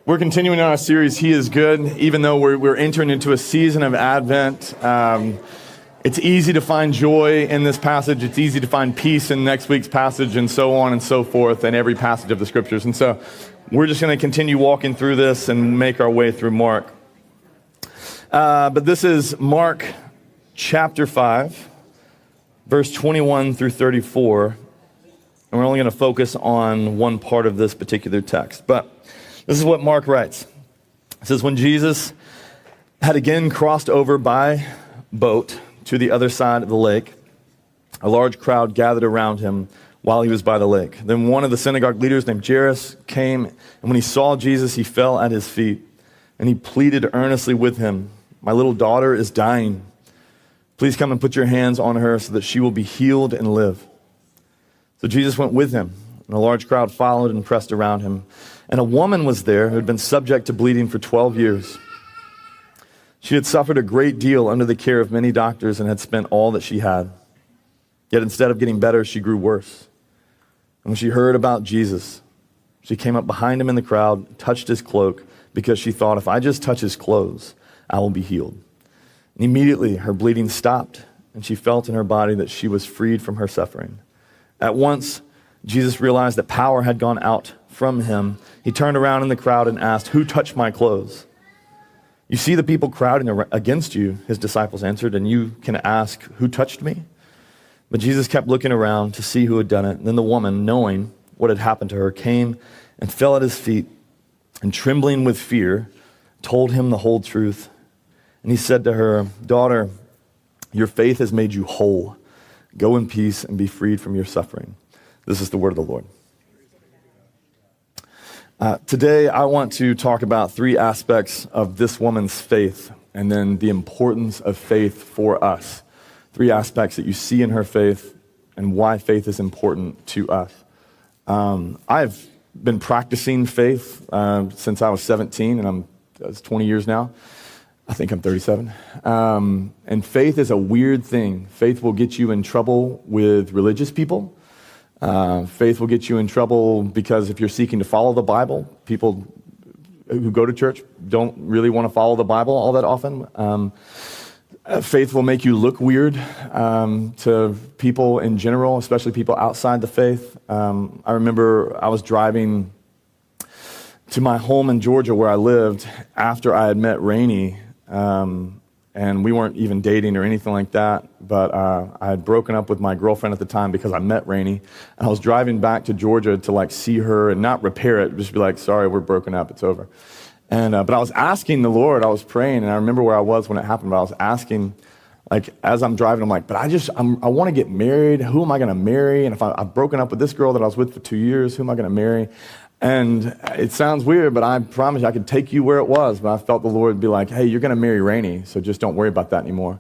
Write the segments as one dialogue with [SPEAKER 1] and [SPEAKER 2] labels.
[SPEAKER 1] We're continuing our series, He is Good, even though we're entering into a season of Advent. It's easy to find joy in this passage. It's easy to find peace in next week's passage, and so on and so forth, in every passage of the Scriptures. And so we're just going to continue walking through this and make our way through Mark. But this is Mark chapter 5, verse 21 through 34. And we're only going to focus on one part of this particular text. But this is what Mark writes. It says, when Jesus had again crossed over by boat to the other side of the lake, a large crowd gathered around him while he was by the lake. Then one of the synagogue leaders named Jairus came, and when he saw Jesus, he fell at his feet, and he pleaded earnestly with him, "My little daughter is dying. Please come and put your hands on her so that she will be healed and live." So Jesus went with him, and a large crowd followed and pressed around him. And a woman was there who had been subject to bleeding for 12 years. She had suffered a great deal under the care of many doctors and had spent all that she had. Yet instead of getting better, she grew worse. And when she heard about Jesus, she came up behind him in the crowd, touched his cloak, because she thought, if I just touch his clothes, I will be healed. And immediately her bleeding stopped, and she felt in her body that she was freed from her suffering. At once, Jesus realized that power had gone out from him. He turned around in the crowd and asked, "Who touched my clothes?" "You see the people crowding against you," his disciples answered, "and you can ask, 'Who touched me?'" But Jesus kept looking around to see who had done it. And then the woman, knowing what had happened to her, came and fell at his feet, and trembling with fear, told him the whole truth. And he said to her, "Daughter, your faith has made you whole. Go in peace and be freed from your suffering." This is the word of the Lord. Today, I want to talk about three aspects of this woman's faith and then the importance of faith for us. Three aspects that you see in her faith and why faith is important to us. I've been practicing faith since I was 17, and that's 20 years now. I think I'm 37. And faith is a weird thing. Faith will get you in trouble with religious people. Faith will get you in trouble because if you're seeking to follow the Bible, people who go to church don't really want to follow the Bible all that often. Faith will make you look weird to people in general, especially people outside the faith. I remember I was driving to my home in Georgia where I lived after I had met Rainey, and we weren't even dating or anything like that, but I had broken up with my girlfriend at the time because I met Rainey, and I was driving back to Georgia to see her and not repair it, just be like, "Sorry, we're broken up, it's over." And but I was asking the Lord, I was praying, and I remember where I was when it happened, but I was asking, as I'm driving, I'm like, but I want to get married. Who am I going to marry? And if I've broken up with this girl that I was with for 2 years, who am I going to marry? And it sounds weird, but I promise you I could take you where it was. But I felt the Lord be like, "Hey, you're going to marry Rainey, so just don't worry about that anymore."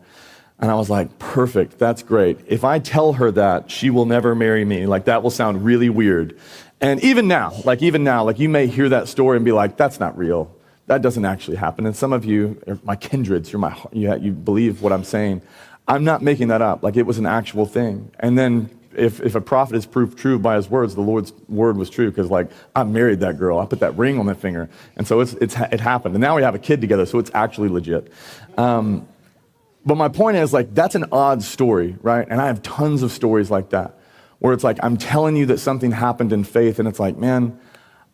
[SPEAKER 1] And I was like, perfect, that's great. If I tell her that, she will never marry me. That will sound really weird. And even now, you may hear that story and be like, that's not real. That doesn't actually happen. And some of you are my kindreds, you believe what I'm saying. I'm not making that up. It was an actual thing. And then if a prophet is proved true by his words, the Lord's word was true, because I married that girl. I put that ring on that finger. And so it happened. And now we have a kid together, so it's actually legit. But my point is, that's an odd story, right? And I have tons of stories like that, where it's I'm telling you that something happened in faith, and it's man,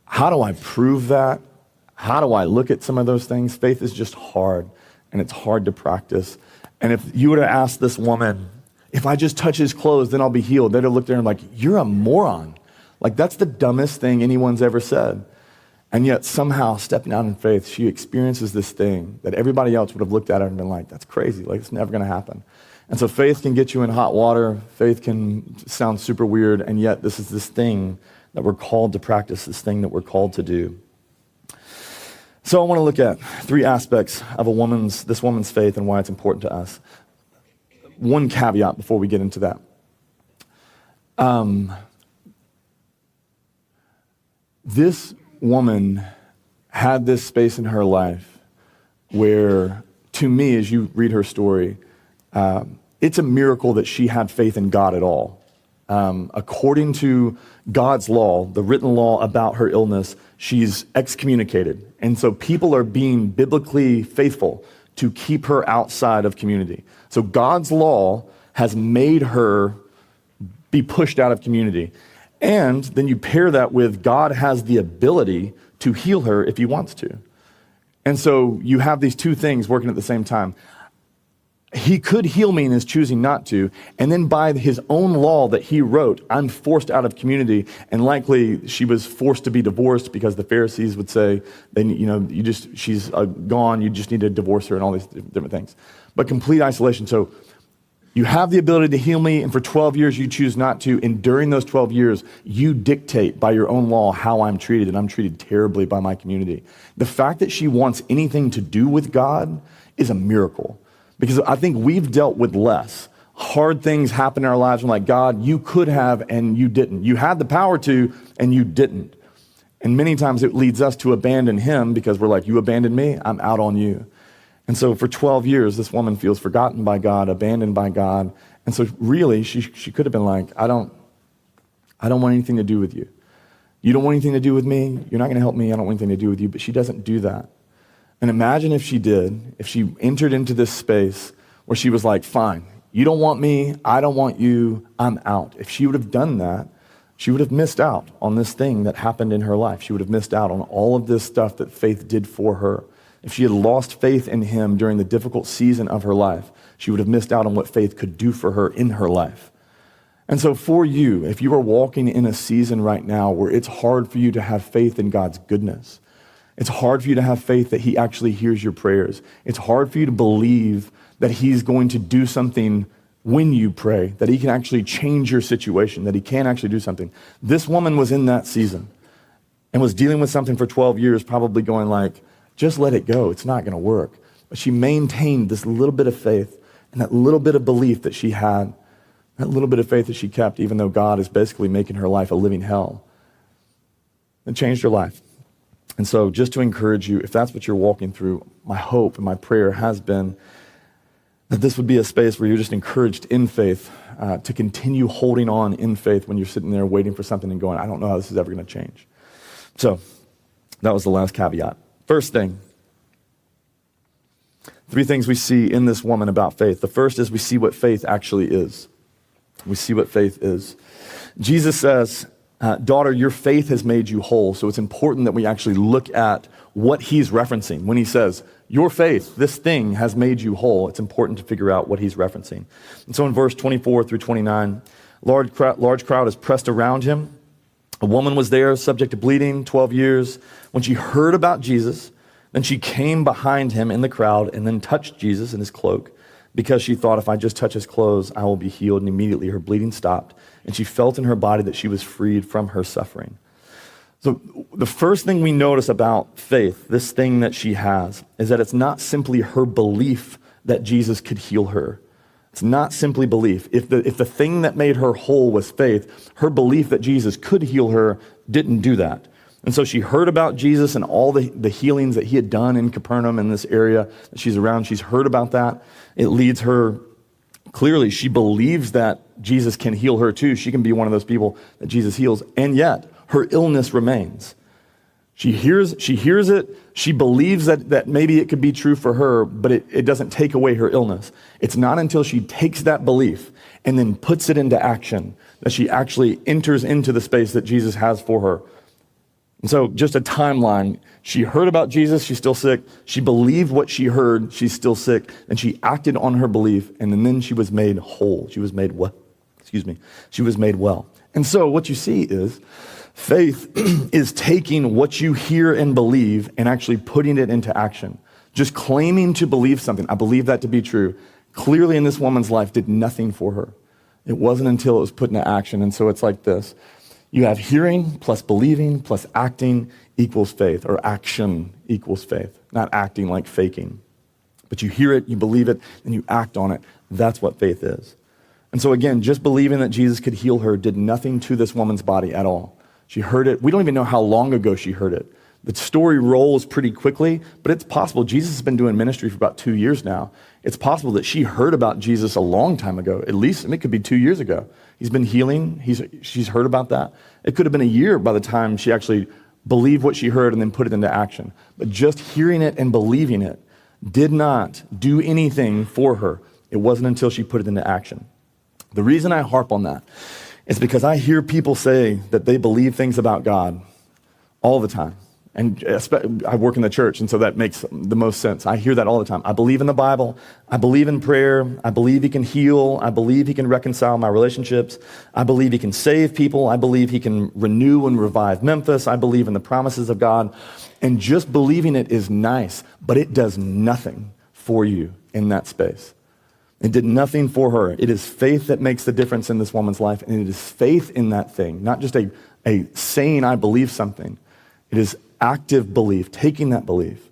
[SPEAKER 1] how do I prove that? How do I look at some of those things? Faith is just hard, and it's hard to practice. And if you were to ask this woman, "If I just touch his clothes, then I'll be healed," they'd have looked at her and "You're a moron. That's the dumbest thing anyone's ever said." And yet somehow, stepping out in faith, she experiences this thing that everybody else would have looked at her and been like, "That's crazy. It's never going to happen." And so faith can get you in hot water. Faith can sound super weird. And yet this is this thing that we're called to practice, this thing that we're called to do. So I want to look at three aspects of this woman's faith and why it's important to us. One caveat before we get into that. This woman had this space in her life where, to me, as you read her story, it's a miracle that she had faith in God at all. According to God's law, the written law about her illness, she's excommunicated. And so people are being biblically faithful to keep her outside of community. So God's law has made her be pushed out of community. And then you pair that with God has the ability to heal her if he wants to. And so you have these two things working at the same time. He could heal me and is choosing not to. And then by his own law that he wrote, I'm forced out of community. And likely she was forced to be divorced because the Pharisees would say, she's gone, you just need to divorce her and all these different things. But complete isolation. So you have the ability to heal me, and for 12 years you choose not to. And during those 12 years, you dictate by your own law how I'm treated, and I'm treated terribly by my community. The fact that she wants anything to do with God is a miracle. Because I think we've dealt with less. Hard things happen in our lives. We're like, God, you could have and you didn't. You had the power to and you didn't. And many times it leads us to abandon him because we're like, you abandoned me, I'm out on you. And so for 12 years, this woman feels forgotten by God, abandoned by God. And so really, she could have been like, I don't want anything to do with you. You don't want anything to do with me. You're not going to help me. I don't want anything to do with you. But she doesn't do that. And imagine if she did, if she entered into this space where she was like, fine, you don't want me, I don't want you, I'm out. If she would have done that, she would have missed out on this thing that happened in her life. She would have missed out on all of this stuff that faith did for her. If she had lost faith in him during the difficult season of her life, she would have missed out on what faith could do for her in her life. And so for you, if you are walking in a season right now where it's hard for you to have faith in God's goodness, it's hard for you to have faith that he actually hears your prayers. It's hard for you to believe that he's going to do something when you pray, that he can actually change your situation, that he can actually do something. This woman was in that season and was dealing with something for 12 years, probably going like, just let it go. It's not going to work. But she maintained this little bit of faith and that little bit of belief that she had, that little bit of faith that she kept, even though God is basically making her life a living hell. It changed her life. And so just to encourage you, if that's what you're walking through, my hope and my prayer has been that this would be a space where you're just encouraged in faith to continue holding on in faith when you're sitting there waiting for something and going, I don't know how this is ever going to change. So that was the last caveat. First thing, three things we see in this woman about faith. The first is we see what faith actually is. We see what faith is. Jesus says, daughter, your faith has made you whole. So it's important that we actually look at what he's referencing. When he says, your faith, this thing has made you whole, it's important to figure out what he's referencing. And so in verse 24 through 29, large crowd is pressed around him. A woman was there, subject to bleeding, 12 years. When she heard about Jesus, then she came behind him in the crowd and then touched Jesus in his cloak, because she thought, if I just touch his clothes, I will be healed. And immediately her bleeding stopped, and she felt in her body that she was freed from her suffering. So the first thing we notice about faith, this thing that she has, is that it's not simply her belief that Jesus could heal her. It's not simply belief. If the thing that made her whole was faith, her belief that Jesus could heal her didn't do that. And so she heard about Jesus and all the healings that he had done in Capernaum, in this area that she's around. She's heard about that. It leads her, clearly, she believes that Jesus can heal her too. She can be one of those people that Jesus heals. And yet, her illness remains. She hears it. She believes that maybe it could be true for her, but it doesn't take away her illness. It's not until she takes that belief and then puts it into action that she actually enters into the space that Jesus has for her. And so just a timeline. She heard about Jesus, she's still sick. She believed what she heard, she's still sick. And she acted on her belief, and then she was made whole. She was made well. She was made well. And so what you see is faith is taking what you hear and believe and actually putting it into action. Just claiming to believe something. I believe that to be true. Clearly in this woman's life did nothing for her. It wasn't until it was put into action. And so it's like this. You have hearing plus believing plus acting equals faith, or action equals faith. Not acting like faking. But you hear it, you believe it, and you act on it. That's what faith is. And so again, just believing that Jesus could heal her did nothing to this woman's body at all. She heard it. We don't even know how long ago she heard it. The story rolls pretty quickly, but it's possible. Jesus has been doing ministry for about 2 years now. It's possible that she heard about Jesus a long time ago, at least, and it could be 2 years ago. He's been healing. She's heard about that. It could have been a year by the time she actually believed what she heard and then put it into action. But just hearing it and believing it did not do anything for her. It wasn't until she put it into action. The reason I harp on that is because I hear people say that they believe things about God all the time. And I work in the church, and so that makes the most sense. I hear that all the time. I believe in the Bible. I believe in prayer. I believe he can heal. I believe he can reconcile my relationships. I believe he can save people. I believe he can renew and revive Memphis. I believe in the promises of God. And just believing it is nice, but it does nothing for you in that space. It did nothing for her. It is faith that makes the difference in this woman's life, and it is faith in that thing, not just a saying I believe something. It is active belief, taking that belief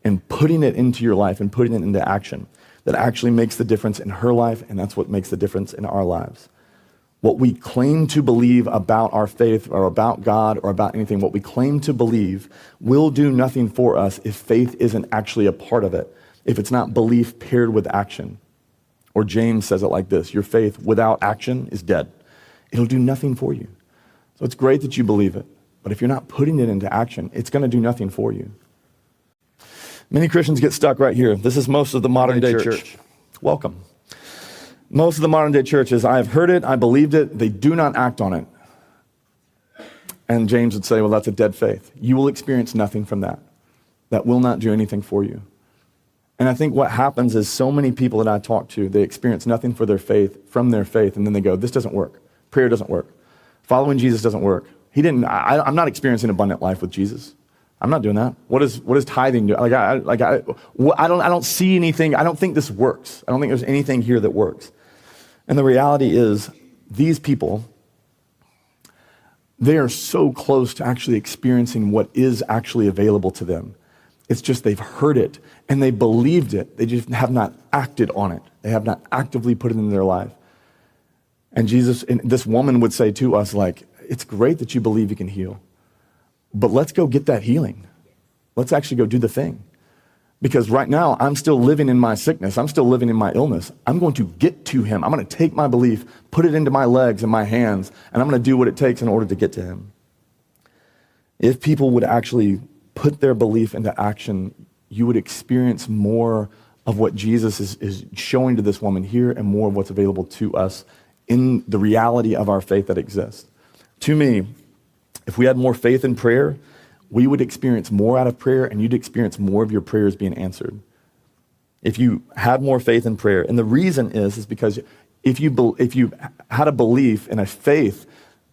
[SPEAKER 1] and putting it into your life and putting it into action that actually makes the difference in her life, and that's what makes the difference in our lives. What we claim to believe about our faith or about God or about anything, what we claim to believe will do nothing for us if faith isn't actually a part of it, if it's not belief paired with action. Or James says it like this: your faith without action is dead. It'll do nothing for you. So it's great that you believe it, but if you're not putting it into action, it's going to do nothing for you. Many Christians get stuck right here. This is most of the modern day church. Welcome. Most of the modern day church is, I have heard it, I believed it, they do not act on it. And James would say, well, that's a dead faith. You will experience nothing from that. That will not do anything for you. And I think what happens is so many people that I talk to, they experience nothing from their faith, and then they go, this doesn't work. Prayer doesn't work. Following Jesus doesn't work. I'm not experiencing abundant life with Jesus. I'm not doing that. What is tithing do? I don't see anything. I don't think this works. I don't think there's anything here that works. And the reality is, these people, they are so close to actually experiencing what is actually available to them. It's just they've heard it and they believed it. They just have not acted on it. They have not actively put it in their life. And Jesus, and this woman would say to us, like, it's great that you believe you can heal, but let's go get that healing. Let's actually go do the thing. Because right now, I'm still living in my sickness. I'm still living in my illness. I'm going to get to him. I'm going to take my belief, put it into my legs and my hands, and I'm going to do what it takes in order to get to him. If people would actually put their belief into action, you would experience more of what Jesus is showing to this woman here and more of what's available to us in the reality of our faith that exists. To me, if we had more faith in prayer, we would experience more out of prayer, and you'd experience more of your prayers being answered. If you had more faith in prayer. And the reason is because if you had a belief and a faith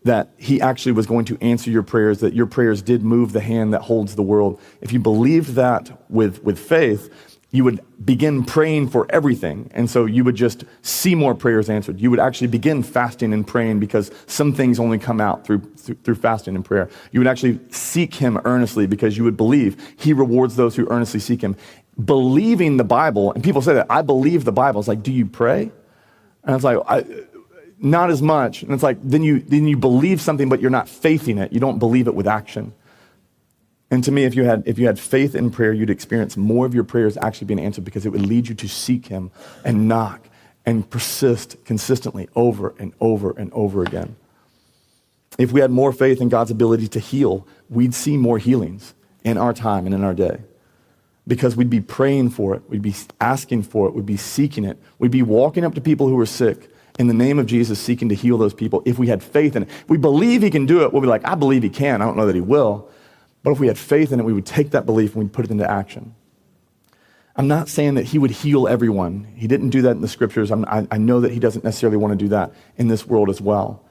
[SPEAKER 1] that he actually was going to answer your prayers, that your prayers did move the hand that holds the world, if you believed that with faith, you would begin praying for everything. And so you would just see more prayers answered. You would actually begin fasting and praying because some things only come out through fasting and prayer. You would actually seek him earnestly because you would believe he rewards those who earnestly seek him. Believing the Bible, and people say that, I believe the Bible. It's like, do you pray? And it's like, not as much. And it's like, then you believe something, but you're not faithing it. You don't believe it with action. And to me, if you had faith in prayer, you'd experience more of your prayers actually being answered because it would lead you to seek him and knock and persist consistently over and over and over again. If we had more faith in God's ability to heal, we'd see more healings in our time and in our day because we'd be praying for it. We'd be asking for it. We'd be seeking it. We'd be walking up to people who are sick in the name of Jesus, seeking to heal those people. If we had faith in it, if we believe he can do it, we'll be like, I believe he can. I don't know that he will. But if we had faith in it, we would take that belief and we'd put it into action. I'm not saying that he would heal everyone. He didn't do that in the scriptures. I know that he doesn't necessarily want to do that in this world as well.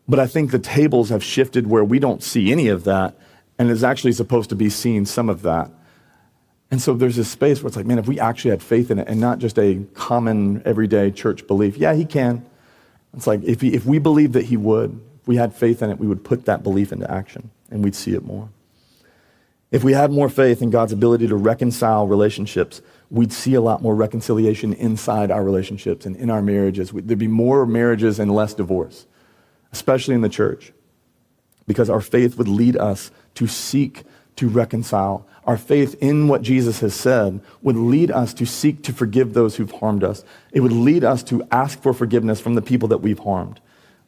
[SPEAKER 1] But I think the tables have shifted where we don't see any of that, and is actually supposed to be seeing some of that. And so there's this space where it's like, man, if we actually had faith in it and not just a common everyday church belief, yeah, he can. It's like if we believed that he would, if we had faith in it, we would put that belief into action and we'd see it more. If we had more faith in God's ability to reconcile relationships, we'd see a lot more reconciliation inside our relationships and in our marriages. There'd be more marriages and less divorce, especially in the church, because our faith would lead us to seek to reconcile. Our faith in what Jesus has said would lead us to seek to forgive those who've harmed us. It would lead us to ask for forgiveness from the people that we've harmed.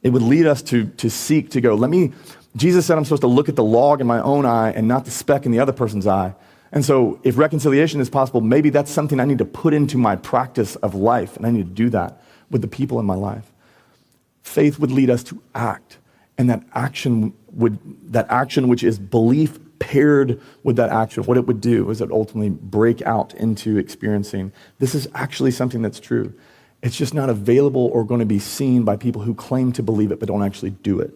[SPEAKER 1] It would lead us to seek to go, Jesus said I'm supposed to look at the log in my own eye and not the speck in the other person's eye. And so if reconciliation is possible, maybe that's something I need to put into my practice of life, and I need to do that with the people in my life. Faith would lead us to act, and that action which is belief paired with that action, what it would do is it ultimately break out into experiencing this is actually something that's true. It's just not available or going to be seen by people who claim to believe it but don't actually do it.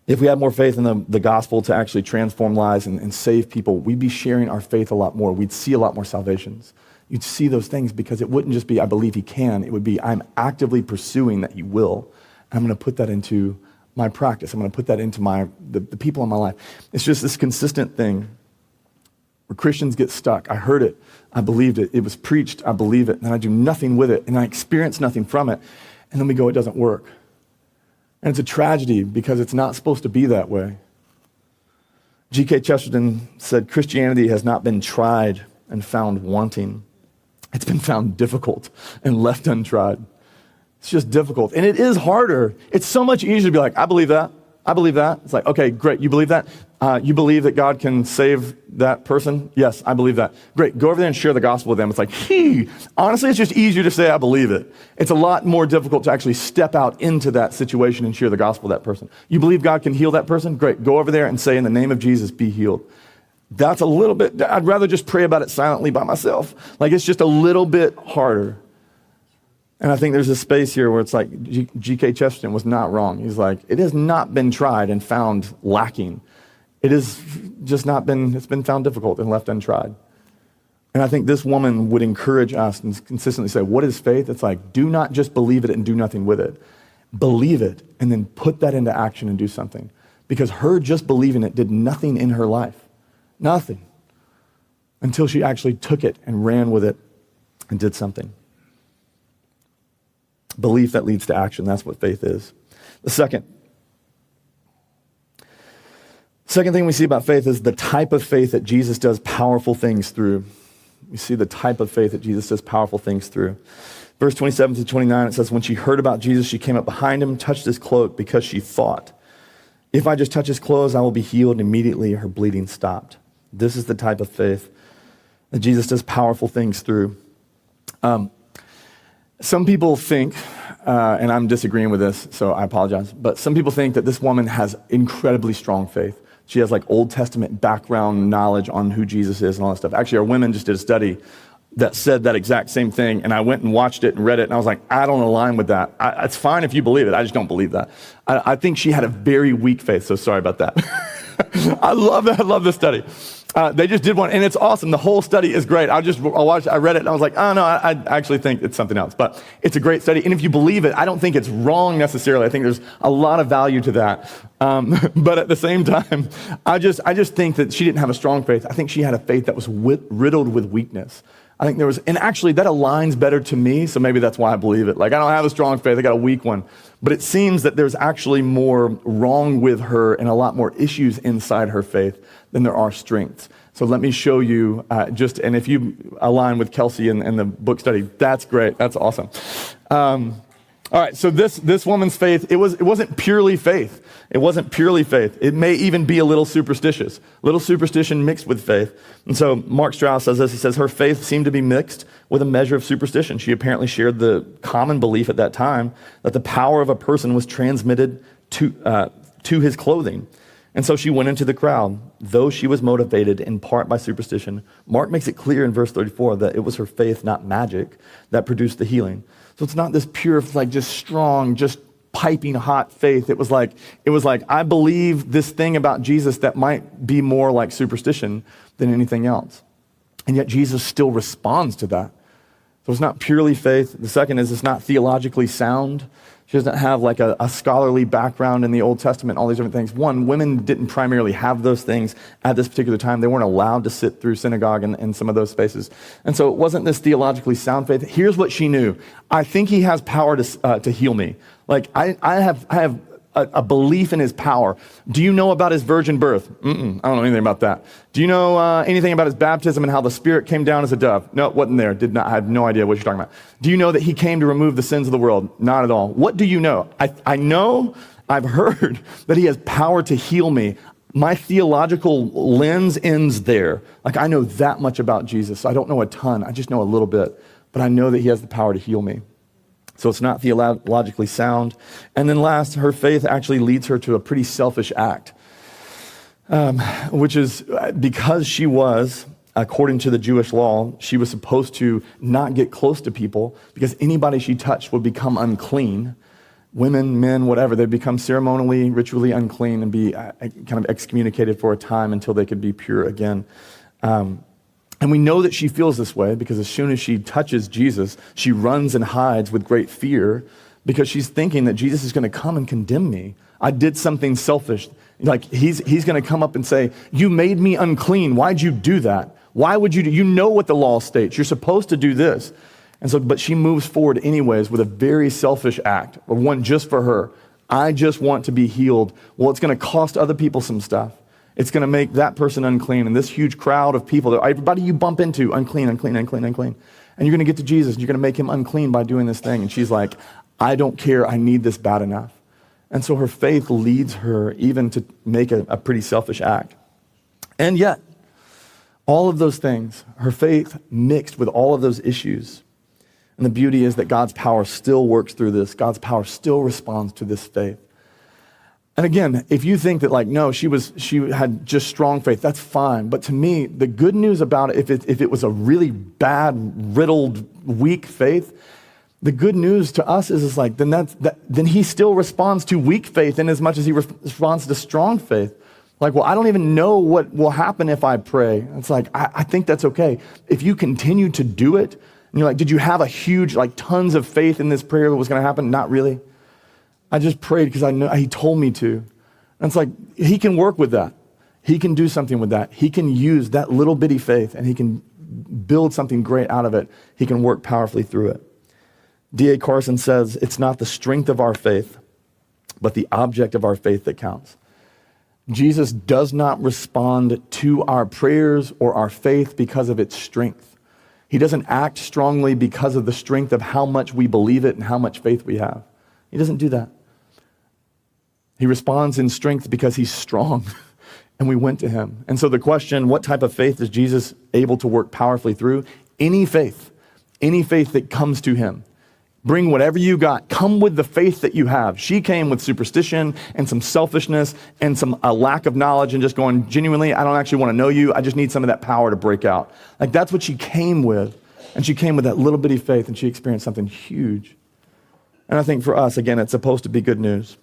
[SPEAKER 1] If we had more faith in the gospel to actually transform lives and save people, we'd be sharing our faith a lot more. We'd see a lot more salvations. You'd see those things because it wouldn't just be, I believe he can. It would be, I'm actively pursuing that he will. And I'm going to put that into my practice. I'm going to put that into the people in my life. It's just this consistent thing where Christians get stuck. I heard it. I believed it. It was preached. I believe it. And then I do nothing with it. And I experience nothing from it. And then we go, it doesn't work. And it's a tragedy because it's not supposed to be that way. G.K. Chesterton said, Christianity has not been tried and found wanting. It's been found difficult and left untried. It's just difficult. And it is harder. It's so much easier to be like, I believe that. I believe that. It's like, okay, great. You believe that? You believe that God can save that person? Yes, I believe that. Great. Go over there and share the gospel with them. It's like, honestly, it's just easier to say I believe it. It's a lot more difficult to actually step out into that situation and share the gospel with that person. You believe God can heal that person? Great. Go over there and say, in the name of Jesus, be healed. That's a little bit, I'd rather just pray about it silently by myself. Like, it's just a little bit harder. And I think there's a space here where it's like G.K. Chesterton was not wrong. He's like, it has not been tried and found lacking. It has just not been, it's been found difficult and left untried. And I think this woman would encourage us and consistently say, what is faith? It's like, do not just believe it and do nothing with it. Believe it and then put that into action and do something. Because her just believing it did nothing in her life. Nothing. Until she actually took it and ran with it and did something. Belief that leads to action. That's what faith is. The second thing we see about faith is the type of faith that Jesus does powerful things through. We see the type of faith that Jesus does powerful things through. Verse 27 to 29, it says, when she heard about Jesus, she came up behind him, touched his cloak because she thought, if I just touch his clothes, I will be healed. And immediately her bleeding stopped. This is the type of faith that Jesus does powerful things through. Some people think, and I'm disagreeing with this, so I apologize, but some people think that this woman has incredibly strong faith. She has like Old Testament background knowledge on who Jesus is and all that stuff. Actually, our women just did a study that said that exact same thing, and I went and watched it and read it, and I was like, I don't align with that. It's fine if you believe it. I just don't believe that. I think she had a very weak faith, so sorry about that. I love that. I love this study. They just did one, and it's awesome. The whole study is great. I read it, and I was like, oh, no, I actually think it's something else. But it's a great study, and if you believe it, I don't think it's wrong necessarily. I think there's a lot of value to that. But at the same time, I just think that she didn't have a strong faith. I think she had a faith that was riddled with weakness. I think and actually that aligns better to me, so maybe that's why I believe it. Like, I don't have a strong faith, I got a weak one. But it seems that there's actually more wrong with her and a lot more issues inside her faith than there are strengths. So let me show you and if you align with Kelsey and the book study, that's great, that's awesome. All right, so this woman's faith, it wasn't purely faith. It wasn't purely faith. It may even be a little superstitious. Little superstition mixed with faith. And so Mark Strauss says this. He says, her faith seemed to be mixed with a measure of superstition. She apparently shared the common belief at that time that the power of a person was transmitted to his clothing. And so she went into the crowd, though she was motivated in part by superstition. Mark makes it clear in verse 34 that it was her faith, not magic, that produced the healing. So it's not this pure, like just strong, just piping hot faith. It was like, I believe this thing about Jesus that might be more like superstition than anything else. And yet Jesus still responds to that. So it's not purely faith. The second is it's not theologically sound. She doesn't have like a scholarly background in the Old Testament, all these different things. One, women didn't primarily have those things at this particular time. They weren't allowed to sit through synagogue in some of those spaces. And so it wasn't this theologically sound faith. Here's what she knew. I think he has power to heal me. Like I have a belief in his power. Do you know about his virgin birth? I don't know anything about that. Do you know anything about his baptism and how the Spirit came down as a dove? No, wasn't there. I have no idea what you're talking about. Do you know that he came to remove the sins of the world? Not at all. What do you know? I know, I've heard that he has power to heal me. My theological lens ends there. Like, I know that much about Jesus. I don't know a ton. I just know a little bit. But I know that he has the power to heal me. So it's not theologically sound. And then last, her faith actually leads her to a pretty selfish act, which is because she was, according to the Jewish law, she was supposed to not get close to people because anybody she touched would become unclean. Women, men, whatever, they'd become ceremonially, ritually unclean and be kind of excommunicated for a time until they could be pure again. And we know that she feels this way because as soon as she touches Jesus, she runs and hides with great fear because she's thinking that Jesus is going to come and condemn me. I did something selfish. Like he's going to come up and say, you made me unclean. Why'd you do that? Why would you do? You know what the law states. You're supposed to do this. And so, but she moves forward anyways with a very selfish act, or one just for her. I just want to be healed. Well, it's going to cost other people some stuff. It's going to make that person unclean. And this huge crowd of people, everybody you bump into, unclean, unclean, unclean, unclean. And you're going to get to Jesus, and you're going to make him unclean by doing this thing. And she's like, I don't care. I need this bad enough. And so her faith leads her even to make a pretty selfish act. And yet, all of those things, her faith mixed with all of those issues. And the beauty is that God's power still works through this. God's power still responds to this faith. And again, if you think that like, no, she had just strong faith, that's fine. But to me, the good news about it, if it was a really bad, riddled, weak faith, the good news to us is like, then he still responds to weak faith in as much as he responds to strong faith. Like, well, I don't even know what will happen if I pray. It's like, I think that's okay. If you continue to do it, and you're like, did you have a huge, like tons of faith in this prayer that was going to happen? Not really. I just prayed because I know he told me to. And it's like, he can work with that. He can do something with that. He can use that little bitty faith and he can build something great out of it. He can work powerfully through it. D.A. Carson says, it's not the strength of our faith, but the object of our faith that counts. Jesus does not respond to our prayers or our faith because of its strength. He doesn't act strongly because of the strength of how much we believe it and how much faith we have. He doesn't do that. He responds in strength because he's strong and we went to him. And so the question, what type of faith is Jesus able to work powerfully through? Any faith that comes to him. Bring whatever you got. Come with the faith that you have. She came with superstition and some selfishness and a lack of knowledge and just going, genuinely, I don't actually want to know you. I just need some of that power to break out. Like that's what she came with. And she came with that little bitty faith and she experienced something huge. And I think for us, again, it's supposed to be good news.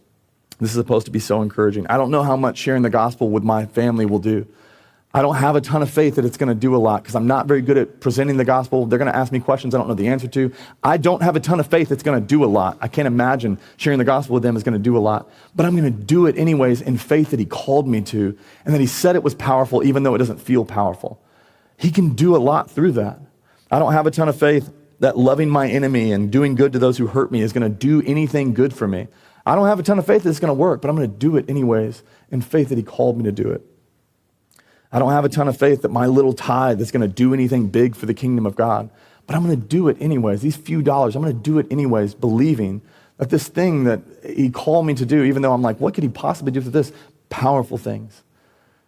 [SPEAKER 1] This is supposed to be so encouraging. I don't know how much sharing the gospel with my family will do. I don't have a ton of faith that it's going to do a lot because I'm not very good at presenting the gospel. They're going to ask me questions I don't know the answer to. I don't have a ton of faith that's going to do a lot. I can't imagine sharing the gospel with them is going to do a lot. But I'm going to do it anyways in faith that he called me to and that he said it was powerful even though it doesn't feel powerful. He can do a lot through that. I don't have a ton of faith that loving my enemy and doing good to those who hurt me is going to do anything good for me. I don't have a ton of faith that it's going to work, but I'm going to do it anyways in faith that he called me to do it. I don't have a ton of faith that my little tithe is going to do anything big for the kingdom of God, but I'm going to do it anyways. These few dollars, I'm going to do it anyways, believing that this thing that he called me to do, even though I'm like, what could he possibly do for this? Powerful things.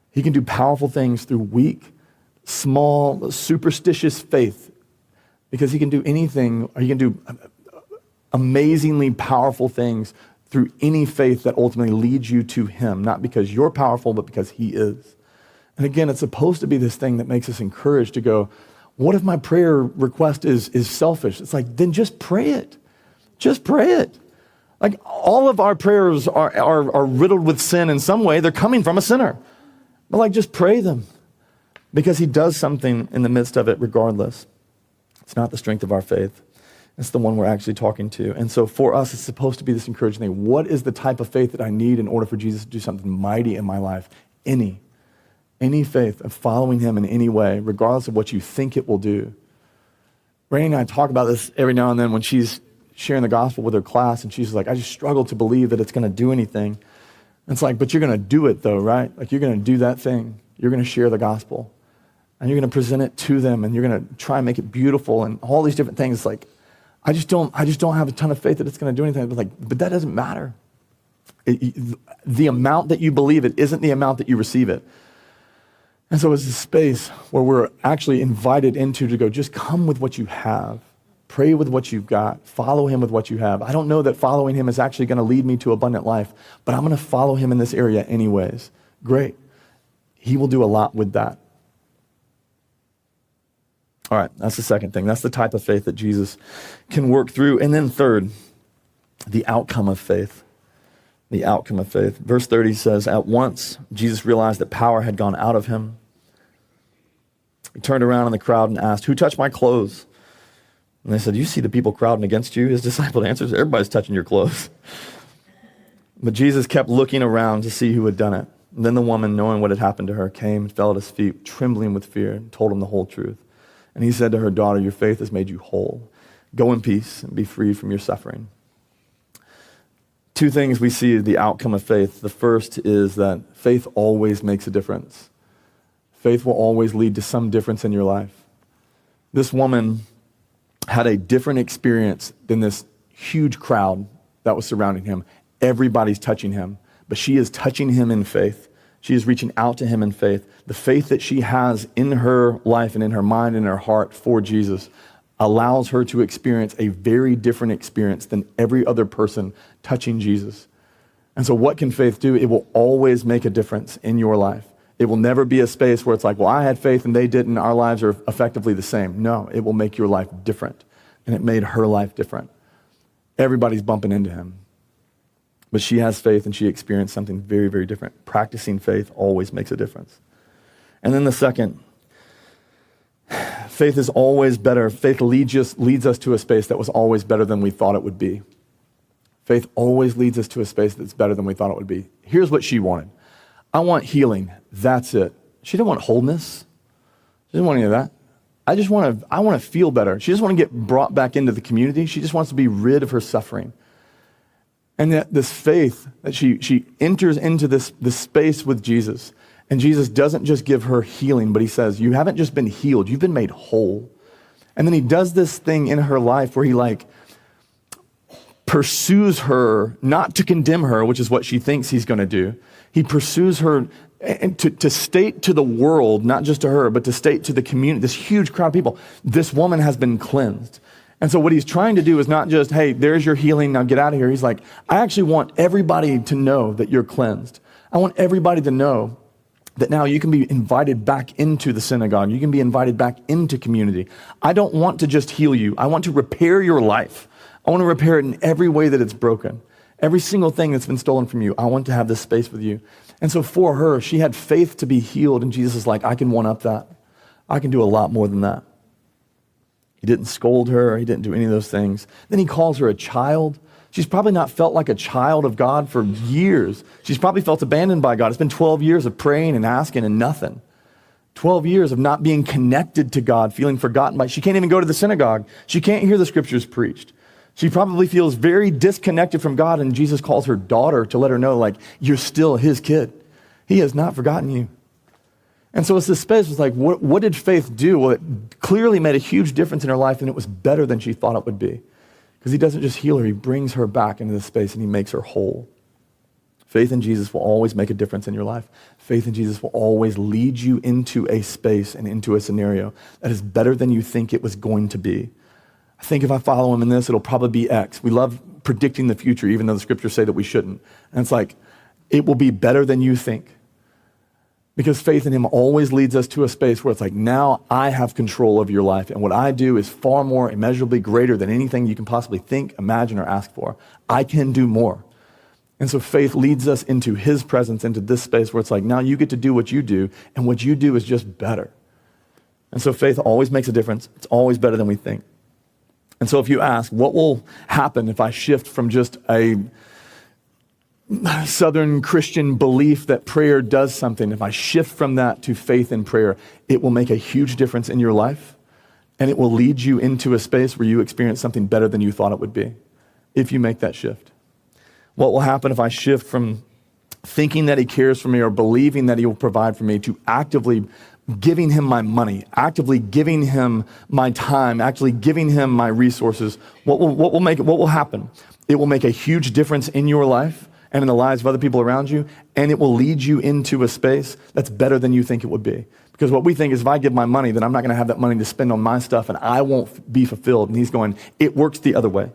[SPEAKER 1] He can do powerful things through weak, small, superstitious faith because he can do anything, or he can do amazingly powerful things through any faith that ultimately leads you to him, not because you're powerful, but because he is. And again, it's supposed to be this thing that makes us encouraged to go, what if my prayer request is selfish? It's like, then just pray it. Just pray it. Like all of our prayers are riddled with sin in some way. They're coming from a sinner. But like, just pray them because he does something in the midst of it regardless. It's not the strength of our faith. It's the one we're actually talking to. And so for us, it's supposed to be this encouraging thing. What is the type of faith that I need in order for Jesus to do something mighty in my life? Any faith of following him in any way, regardless of what you think it will do. Rainey and I talk about this every now and then when she's sharing the gospel with her class, and she's like, I just struggle to believe that it's going to do anything. And it's like, but you're going to do it though, right? Like, you're going to do that thing. You're going to share the gospel, and you're going to present it to them, and you're going to try and make it beautiful and all these different things. Like, I just don't have a ton of faith that it's going to do anything. But that doesn't matter. The amount that you believe it isn't the amount that you receive it. And so it's a space where we're actually invited into to go, just come with what you have. Pray with what you've got. Follow him with what you have. I don't know that following him is actually going to lead me to abundant life, but I'm going to follow him in this area anyways. Great. He will do a lot with that. All right, that's the second thing. That's the type of faith that Jesus can work through. And then third, the outcome of faith. The outcome of faith. Verse 30 says, at once Jesus realized that power had gone out of him. He turned around in the crowd and asked, who touched my clothes? And they said, you see the people crowding against you? His disciple answers, everybody's touching your clothes. But Jesus kept looking around to see who had done it. And then the woman, knowing what had happened to her, came and fell at his feet, trembling with fear, and told him the whole truth. And he said to her, daughter, your faith has made you whole. Go in peace and be freed from your suffering. Two things we see the outcome of faith. The first is that faith always makes a difference. Faith will always lead to some difference in your life. This woman had a different experience than this huge crowd that was surrounding him. Everybody's touching him, but she is touching him in faith. She is reaching out to him in faith. The faith that she has in her life and in her mind and her heart for Jesus allows her to experience a very different experience than every other person touching Jesus. And so what can faith do? It will always make a difference in your life. It will never be a space where it's like, well, I had faith and they didn't. Our lives are effectively the same. No, it will make your life different. And it made her life different. Everybody's bumping into him. But she has faith and she experienced something very, very different. Practicing faith always makes a difference. And then the second, faith is always better. Faith leads us to a space that was always better than we thought it would be. Faith always leads us to a space that's better than we thought it would be. Here's what she wanted. I want healing. That's it. She didn't want wholeness. She didn't want any of that. I want to feel better. She doesn't want to get brought back into the community. She just wants to be rid of her suffering. And that this faith that she enters into this space with Jesus. And Jesus doesn't just give her healing, but he says, you haven't just been healed, you've been made whole. And then he does this thing in her life where he pursues her, not to condemn her, which is what she thinks he's going to do. He pursues her and to state to the world, not just to her, but to state to the community, this huge crowd of people, this woman has been cleansed. And so what he's trying to do is not just, hey, there's your healing, now get out of here. He's like, I actually want everybody to know that you're cleansed. I want everybody to know that now you can be invited back into the synagogue. You can be invited back into community. I don't want to just heal you. I want to repair your life. I want to repair it in every way that it's broken. Every single thing that's been stolen from you, I want to have this space with you. And so for her, she had faith to be healed. And Jesus is like, I can one up that. I can do a lot more than that. He didn't scold her. He didn't do any of those things. Then he calls her a child. She's probably not felt like a child of God for years. She's probably felt abandoned by God. It's been 12 years of praying and asking and nothing. 12 years of not being connected to God, feeling forgotten by. She can't even go to the synagogue. She can't hear the scriptures preached. She probably feels very disconnected from God, and Jesus calls her daughter to let her know, you're still his kid. He has not forgotten you. And so it's this space, it's like, what did faith do? Well, it clearly made a huge difference in her life, and it was better than she thought it would be. Because he doesn't just heal her, he brings her back into this space, and he makes her whole. Faith in Jesus will always make a difference in your life. Faith in Jesus will always lead you into a space and into a scenario that is better than you think it was going to be. I think if I follow him in this, it'll probably be X. We love predicting the future, even though the scriptures say that we shouldn't. And it's like, it will be better than you think. Because faith in him always leads us to a space where it's like, now I have control of your life. And what I do is far more immeasurably greater than anything you can possibly think, imagine, or ask for. I can do more. And so faith leads us into his presence, into this space where it's like, now you get to do what you do, and what you do is just better. And so faith always makes a difference. It's always better than we think. And so if you ask, what will happen if I shift from just a Southern Christian belief that prayer does something, if I shift from that to faith in prayer, it will make a huge difference in your life. And it will lead you into a space where you experience something better than you thought it would be, if you make that shift. What will happen if I shift from thinking that he cares for me or believing that he will provide for me to actively giving him my money, actively giving him my time, actually giving him my resources? What will happen? It will make a huge difference in your life and in the lives of other people around you, and it will lead you into a space that's better than you think it would be. Because what we think is if I give my money, then I'm not going to have that money to spend on my stuff and I won't be fulfilled. And he's going, it works the other way.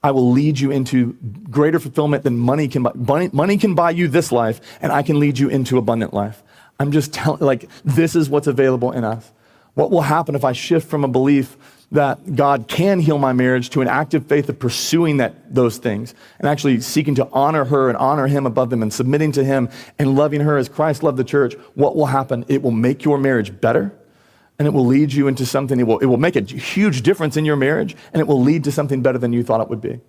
[SPEAKER 1] I will lead you into greater fulfillment than money can buy. Money can buy you this life, and I can lead you into abundant life. I'm just telling, this is what's available in us. What will happen if I shift from a belief that God can heal my marriage to an active faith of pursuing those things and actually seeking to honor her and honor him above them and submitting to him and loving her as Christ loved the church? What will happen? It will make your marriage better, and it will lead you into something. It will make a huge difference in your marriage, and it will lead to something better than you thought it would be.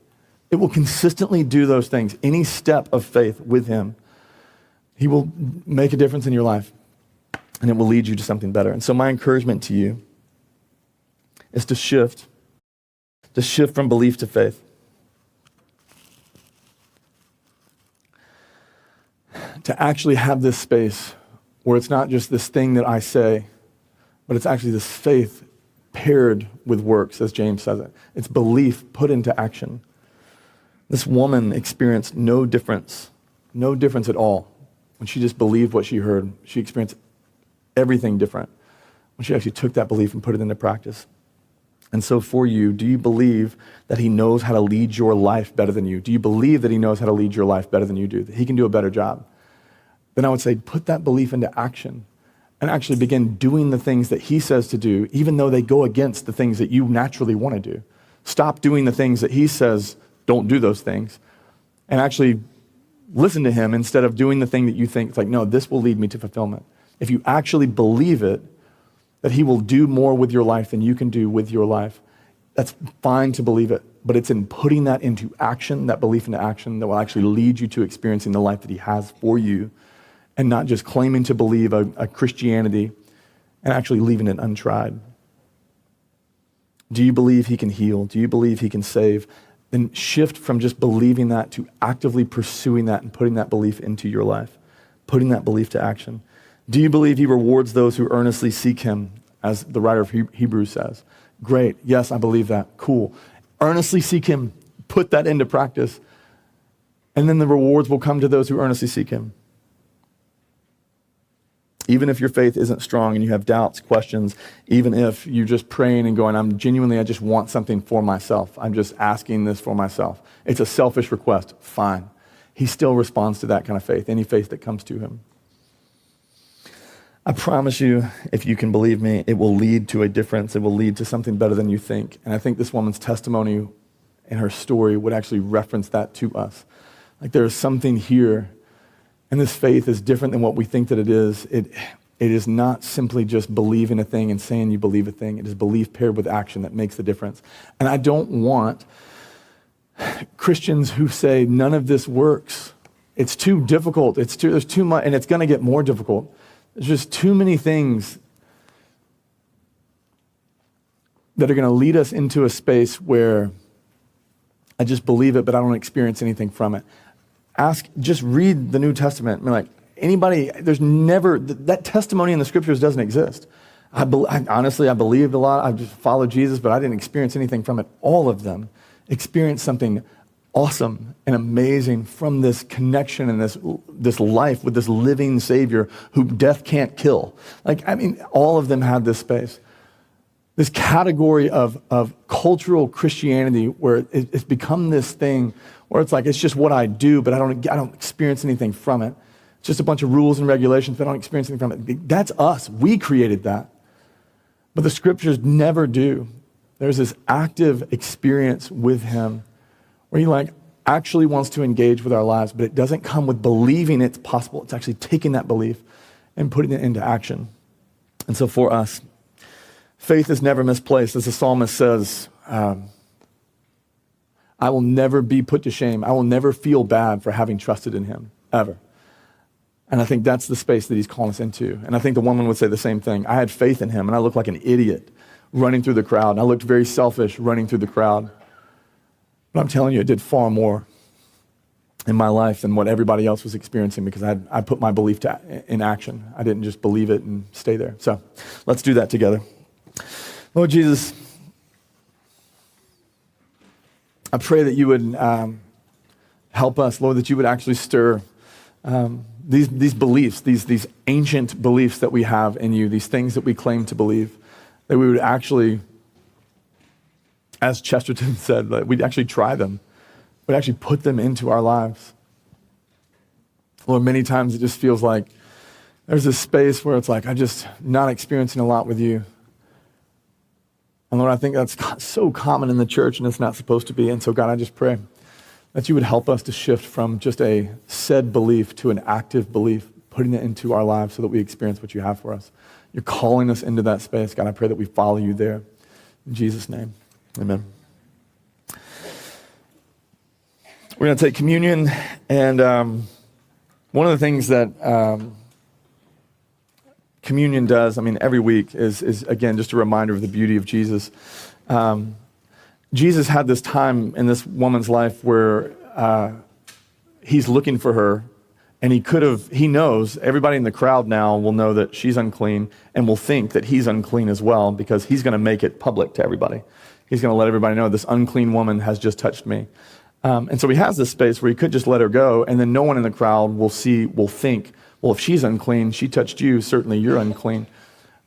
[SPEAKER 1] It will consistently do those things. Any step of faith with him, he will make a difference in your life, and it will lead you to something better. And so my encouragement to you is to shift from belief to faith. To actually have this space where it's not just this thing that I say, but it's actually this faith paired with works, as James says it. It's belief put into action. This woman experienced no difference at all. When she just believed what she heard, she experienced everything different when she actually took that belief and put it into practice. And so for you, do you believe that he knows how to lead your life better than you? Do you believe that he knows how to lead your life better than you do, that he can do a better job? Then I would say put that belief into action and actually begin doing the things that he says to do, even though they go against the things that you naturally want to do. Stop doing the things that he says, don't do those things, and actually listen to him instead of doing the thing that you think, no, this will lead me to fulfillment. If you actually believe it, that he will do more with your life than you can do with your life, that's fine to believe it, but it's in putting that into action, that belief into action, that will actually lead you to experiencing the life that he has for you, and not just claiming to believe a Christianity and actually leaving it untried. Do you believe he can heal? Do you believe he can save? Then shift from just believing that to actively pursuing that and putting that belief into your life, putting that belief to action. Do you believe he rewards those who earnestly seek him, as the writer of Hebrews says? Great. Yes, I believe that. Cool. Earnestly seek him. Put that into practice. And then the rewards will come to those who earnestly seek him. Even if your faith isn't strong and you have doubts, questions, even if you're just praying and going, I just want something for myself. I'm just asking this for myself. It's a selfish request. Fine. He still responds to that kind of faith, any faith that comes to him. I promise you, if you can believe me, it will lead to a difference. It will lead to something better than you think. And I think this woman's testimony and her story would actually reference that to us. There is something here, and this faith is different than what we think that it is. It is not simply just believing a thing and saying you believe a thing. It is belief paired with action that makes the difference. And I don't want Christians who say none of this works. It's too difficult. There's too much, and it's going to get more difficult. There's just too many things that are going to lead us into a space where I just believe it, but I don't experience anything from it. Just read the New Testament. That testimony in the scriptures doesn't exist. Honestly, I believed a lot. I just followed Jesus, but I didn't experience anything from it. All of them experienced something awesome and amazing from this connection and this life with this living Savior who death can't kill. All of them had this space. This category of cultural Christianity where it's become this thing where it's just what I do, but I don't experience anything from it. It's just a bunch of rules and regulations, but I don't experience anything from it. That's us. We created that. But the scriptures never do. There's this active experience with him where he actually wants to engage with our lives, but it doesn't come with believing it's possible. It's actually taking that belief and putting it into action. And so for us, faith is never misplaced. As the psalmist says, I will never be put to shame. I will never feel bad for having trusted in him, ever. And I think that's the space that he's calling us into. And I think the woman would say the same thing. I had faith in him, and I looked like an idiot running through the crowd. And I looked very selfish running through the crowd. But I'm telling you, it did far more in my life than what everybody else was experiencing, because I put my belief in action. I didn't just believe it and stay there. So let's do that together. Lord Jesus, I pray that you would help us, Lord, that you would actually stir these beliefs, these ancient beliefs that we have in you, these things that we claim to believe, that we would actually, as Chesterton said, that we'd actually try them. We'd actually put them into our lives. Lord, many times it just feels like there's this space where it's like, I'm just not experiencing a lot with you. And Lord, I think that's so common in the church, and it's not supposed to be. And so God, I just pray that you would help us to shift from just a said belief to an active belief, putting it into our lives so that we experience what you have for us. You're calling us into that space. God, I pray that we follow you there. In Jesus' name, amen. We're going to take communion, and one of the things that communion does, every week, is again, just a reminder of the beauty of Jesus. Jesus had this time in this woman's life where he's looking for her, and he knows, everybody in the crowd now will know that she's unclean and will think that he's unclean as well, because he's going to make it public to everybody. He's going to let everybody know this unclean woman has just touched me. And so he has this space where he could just let her go, and then no one in the crowd will think, well, if she's unclean, she touched you, certainly you're unclean.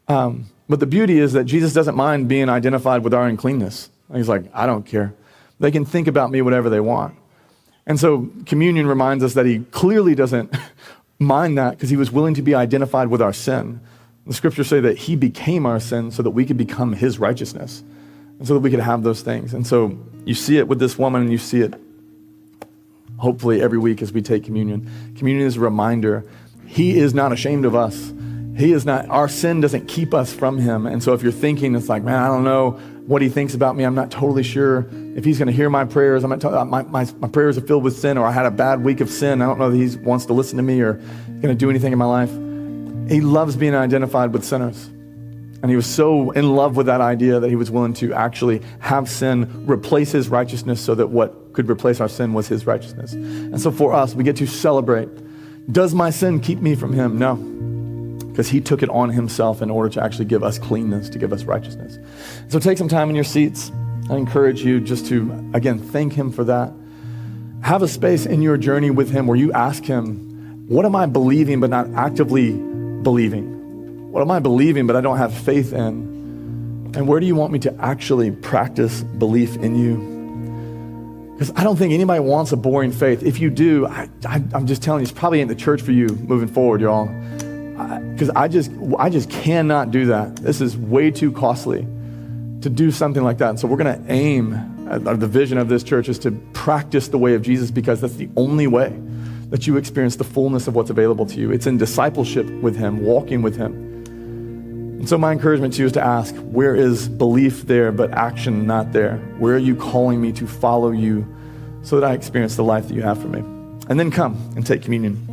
[SPEAKER 1] But the beauty is that Jesus doesn't mind being identified with our uncleanness. He's like, I don't care. They can think about me whatever they want. And so communion reminds us that he clearly doesn't mind that, because he was willing to be identified with our sin. The scriptures say that he became our sin so that we could become his righteousness, and so that we could have those things. And so you see it with this woman, and you see it hopefully every week as we take communion. Communion is a reminder. He is not ashamed of us. He is not, our sin doesn't keep us from him. And so if you're thinking, it's like, man, I don't know what he thinks about me. I'm not totally sure if he's going to hear my prayers. My prayers are filled with sin, or I had a bad week of sin. I don't know that he wants to listen to me or going to do anything in my life. He loves being identified with sinners. And he was so in love with that idea that he was willing to actually have sin replace his righteousness, so that what could replace our sin was his righteousness. And so for us, we get to celebrate. Does my sin keep me from him? No. Because he took it on himself in order to actually give us cleanness, to give us righteousness. So take some time in your seats. I encourage you just to, again, thank him for that. Have a space in your journey with him where you ask him, what am I believing but not actively believing? What am I believing but I don't have faith in? And where do you want me to actually practice belief in you? Because I don't think anybody wants a boring faith. If you do, I'm just telling you, it's probably ain't the church for you moving forward, y'all. Because I just cannot do that. This is way too costly to do something like that. And so we're going to aim, the vision of this church is to practice the way of Jesus, because that's the only way that you experience the fullness of what's available to you. It's in discipleship with him, walking with him. And so my encouragement to you is to ask, where is belief there but action not there? Where are you calling me to follow you so that I experience the life that you have for me? And then come and take communion.